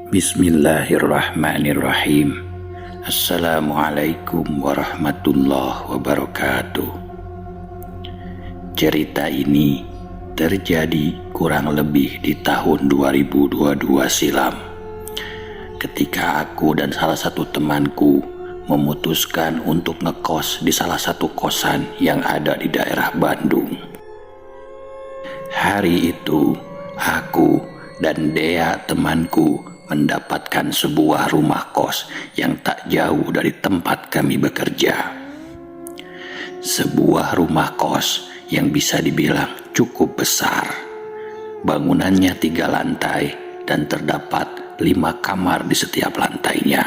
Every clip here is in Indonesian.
Bismillahirrahmanirrahim. Assalamualaikum warahmatullahi wabarakatuh. Cerita ini terjadi kurang lebih di tahun 2022 silam, ketika aku dan salah satu temanku memutuskan untuk ngekos di salah satu kosan yang ada di daerah Bandung. Hari itu aku dan Dea temanku mendapatkan sebuah rumah kos yang tak jauh dari tempat kami bekerja. Sebuah rumah kos yang bisa dibilang cukup besar. Bangunannya 3 lantai dan terdapat 5 kamar di setiap lantainya.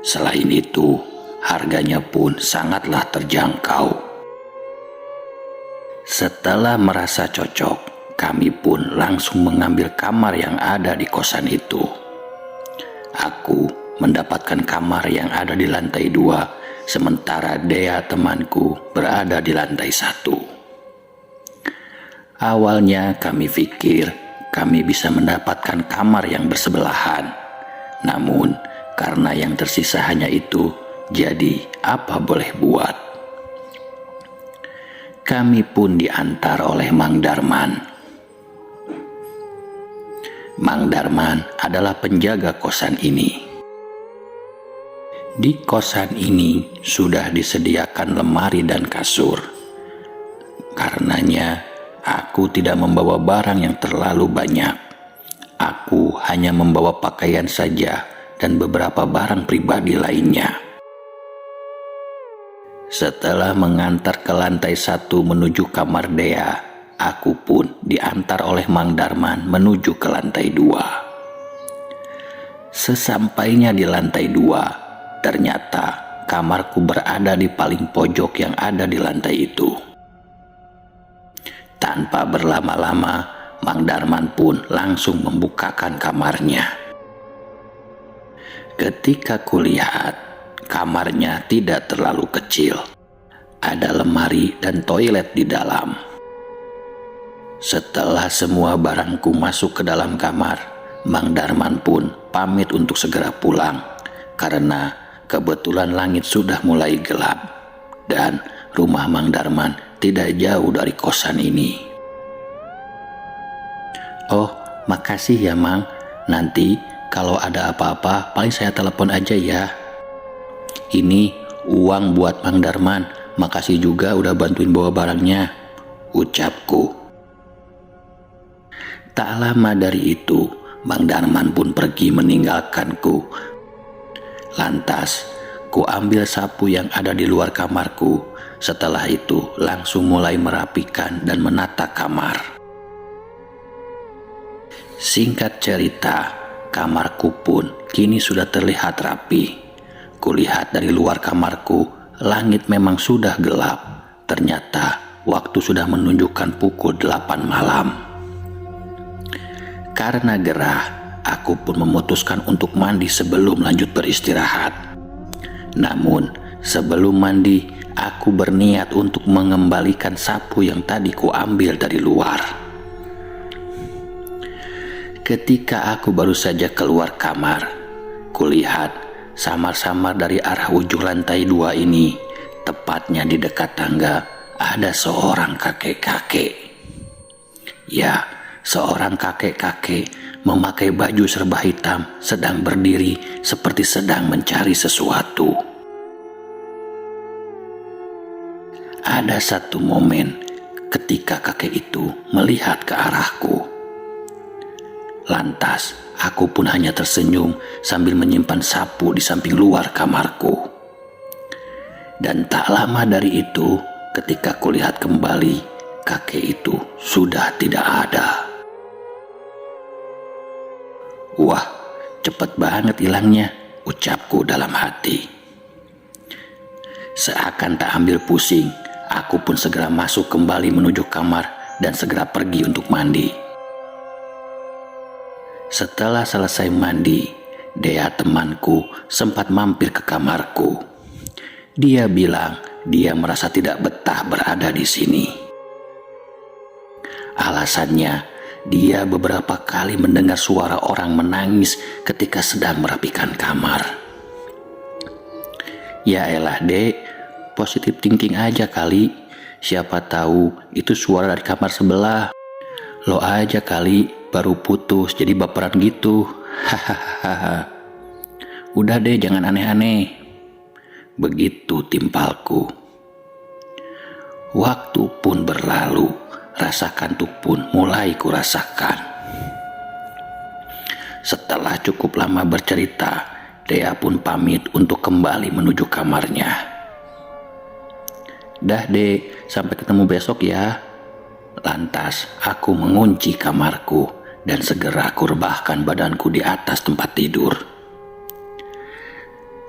Selain itu, harganya pun sangatlah terjangkau. Setelah merasa cocok, kami pun langsung mengambil kamar yang ada di kosan itu. Aku mendapatkan kamar yang ada di lantai 2, sementara Dea temanku berada di lantai 1. Awalnya kami pikir kami bisa mendapatkan kamar yang bersebelahan. Namun karena yang tersisa hanya itu, jadi apa boleh buat. Kami pun diantar oleh Mang Darman. Mang Darman adalah penjaga kosan ini. Di kosan ini sudah disediakan lemari dan kasur. Karenanya aku tidak membawa barang yang terlalu banyak. Aku hanya membawa pakaian saja dan beberapa barang pribadi lainnya. Setelah mengantar ke lantai 1 menuju kamar Dea, aku pun diantar oleh Mang Darman menuju ke lantai 2. Sesampainya di lantai 2, ternyata kamarku berada di paling pojok yang ada di lantai itu. Tanpa berlama-lama, Mang Darman pun langsung membukakan kamarnya. Ketika kulihat, kamarnya tidak terlalu kecil. Ada lemari dan toilet di dalam. Setelah semua barangku masuk ke dalam kamar, Mang Darman pun pamit untuk segera pulang karena kebetulan langit sudah mulai gelap dan rumah Mang Darman tidak jauh dari kosan ini. "Oh, makasih ya Mang. Nanti kalau ada apa-apa paling saya telepon aja ya. Ini uang buat Mang Darman. Makasih juga udah bantuin bawa barangnya," ucapku. Tak lama dari itu, Mang Darman pun pergi meninggalkanku. Lantas, ku ambil sapu yang ada di luar kamarku. Setelah itu, langsung mulai merapikan dan menata kamar. Singkat cerita, kamarku pun kini sudah terlihat rapi. Kulihat dari luar kamarku, langit memang sudah gelap. Ternyata waktu sudah menunjukkan pukul 8 malam. Karena gerah, aku pun memutuskan untuk mandi sebelum lanjut beristirahat. Namun, sebelum mandi, aku berniat untuk mengembalikan sapu yang tadi ku ambil dari luar. Ketika aku baru saja keluar kamar, kulihat samar-samar dari arah ujung lantai 2 ini, tepatnya di dekat tangga, ada seorang kakek-kakek. Ya, seorang kakek-kakek memakai baju serba hitam sedang berdiri seperti sedang mencari sesuatu. Ada satu momen ketika kakek itu melihat ke arahku. Lantas aku pun hanya tersenyum sambil menyimpan sapu di samping luar kamarku. Dan tak lama dari itu, ketika kulihat kembali, kakek itu sudah tidak ada. "Wah, cepet banget hilangnya," ucapku dalam hati. Seakan tak ambil pusing, aku pun segera masuk kembali menuju kamar dan segera pergi untuk mandi. Setelah selesai mandi, Dea temanku sempat mampir ke kamarku. Dia bilang dia merasa tidak betah berada di sini. Alasannya, dia beberapa kali mendengar suara orang menangis ketika sedang merapikan kamar. Ya elah dek, positif thinking aja kali. Siapa tahu itu suara dari kamar sebelah. Lo aja kali baru putus jadi baperan gitu. Hahaha. Udah deh, jangan aneh-aneh. Begitu timpalku. Waktu pun berlalu, rasa kantuk pun mulai kurasakan. Setelah cukup lama bercerita, Dea pun pamit untuk kembali menuju kamarnya. Dah dek, sampai ketemu besok ya. Lantas aku mengunci kamarku dan segera aku rebahkan badanku di atas tempat tidur.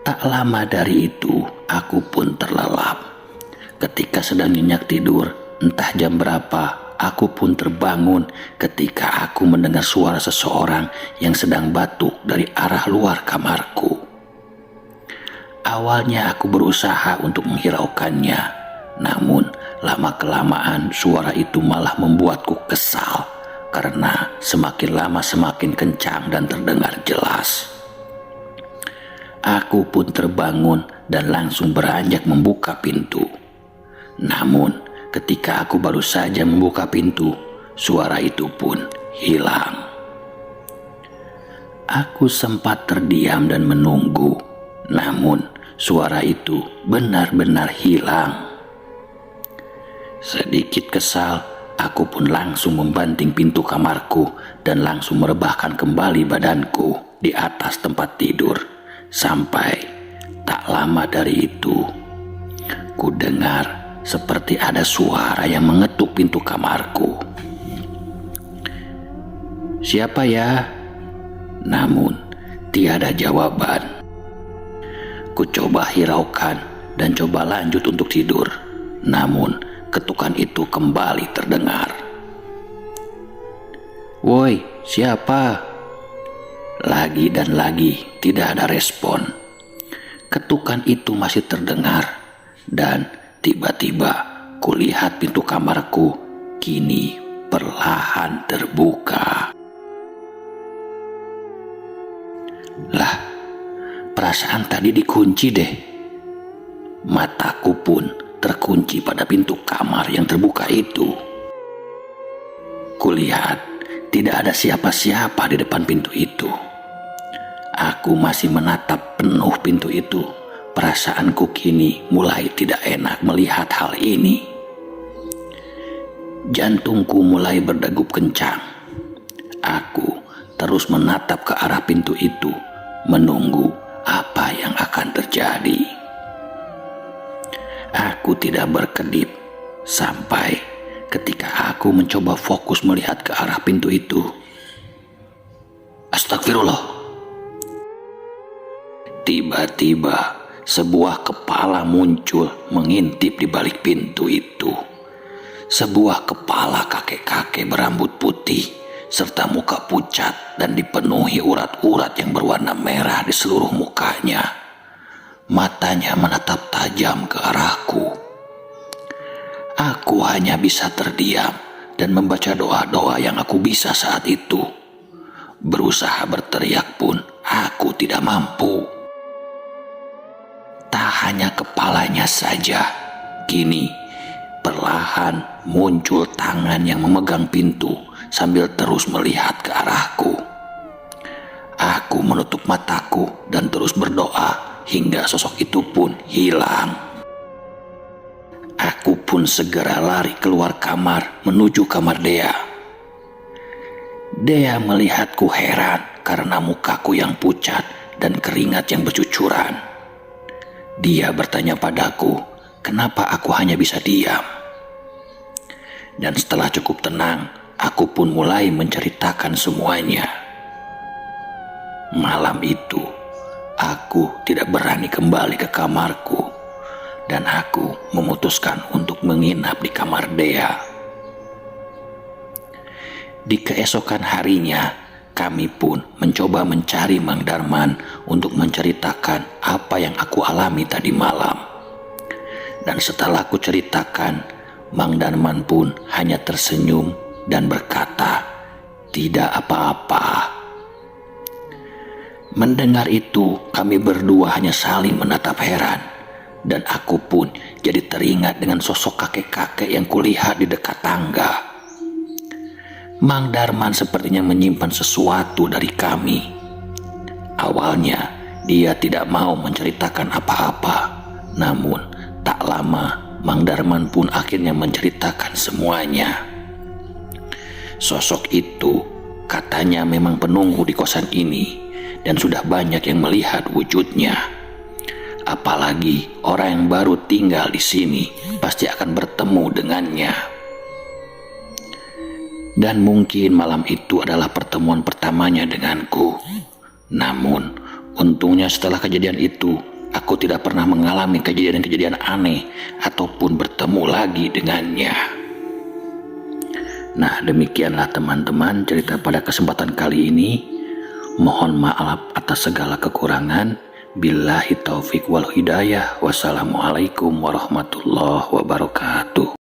Tak lama dari itu, aku pun terlelap. Ketika sedang nyenyak tidur, entah jam berapa, aku pun terbangun ketika aku mendengar suara seseorang yang sedang batuk dari arah luar kamarku. Awalnya aku berusaha untuk menghiraukannya, namun lama-kelamaan suara itu malah membuatku kesal karena semakin lama semakin kencang dan terdengar jelas. Aku pun terbangun dan langsung beranjak membuka pintu. Namun ketika aku baru saja membuka pintu, suara itu pun hilang. Aku sempat terdiam dan menunggu, namun suara itu benar-benar hilang. Sedikit kesal, aku pun langsung membanting pintu kamarku dan langsung merebahkan kembali badanku di atas tempat tidur. Sampai tak lama dari itu, ku dengar seperti ada suara yang mengetuk pintu kamarku. Siapa ya? Namun tiada jawaban. Ku coba hiraukan dan coba lanjut untuk tidur. Namun ketukan itu kembali terdengar. Woi, siapa? Lagi dan lagi tidak ada respon. Ketukan itu masih terdengar dan tiba-tiba kulihat pintu kamarku kini perlahan terbuka. Lah, perasaan tadi dikunci deh. Mataku pun terkunci pada pintu kamar yang terbuka itu. Kulihat tidak ada siapa-siapa di depan pintu itu. Aku masih menatap penuh pintu itu. Perasaanku kini mulai tidak enak melihat hal ini. Jantungku mulai berdegup kencang. Aku terus menatap ke arah pintu itu, menunggu apa yang akan terjadi. Aku tidak berkedip sampai ketika aku mencoba fokus melihat ke arah pintu itu. Astagfirullah. Tiba-tiba sebuah kepala muncul mengintip di balik pintu itu. Sebuah kepala kakek-kakek berambut putih serta muka pucat dan dipenuhi urat-urat yang berwarna merah di seluruh mukanya. Matanya menatap tajam ke arahku. Aku hanya bisa terdiam dan membaca doa-doa yang aku bisa saat itu. Berusaha berteriak pun aku tidak mampu. Tak hanya kepalanya saja, kini perlahan muncul tangan yang memegang pintu sambil terus melihat ke arahku. Aku menutup mataku dan terus berdoa hingga sosok itu pun hilang. Aku pun segera lari keluar kamar menuju kamar Dea. Dea melihatku heran karena mukaku yang pucat dan keringat yang bercucuran. Dia bertanya padaku, kenapa aku hanya bisa diam? Dan setelah cukup tenang, aku pun mulai menceritakan semuanya. Malam itu, aku tidak berani kembali ke kamarku, dan aku memutuskan untuk menginap di kamar Dea. Di keesokan harinya, kami pun mencoba mencari Mang Darman untuk menceritakan apa yang aku alami tadi malam. Dan setelah aku ceritakan, Mang Darman pun hanya tersenyum dan berkata, tidak apa-apa. Mendengar itu, kami berdua hanya saling menatap heran, dan aku pun jadi teringat dengan sosok kakek-kakek yang kulihat di dekat tangga. Mang Darman sepertinya menyimpan sesuatu dari kami. Awalnya, dia tidak mau menceritakan apa-apa, namun tak lama Mang Darman pun akhirnya menceritakan semuanya. Sosok itu katanya memang penunggu di kosan ini, dan sudah banyak yang melihat wujudnya. Apalagi orang yang baru tinggal di sini pasti akan bertemu dengannya. Dan mungkin malam itu adalah pertemuan pertamanya denganku. Namun, untungnya setelah kejadian itu, aku tidak pernah mengalami kejadian-kejadian aneh ataupun bertemu lagi dengannya. Nah, demikianlah teman-teman cerita pada kesempatan kali ini. Mohon maaf atas segala kekurangan. Billahi taufik wal hidayah. Wassalamualaikum warahmatullahi wabarakatuh.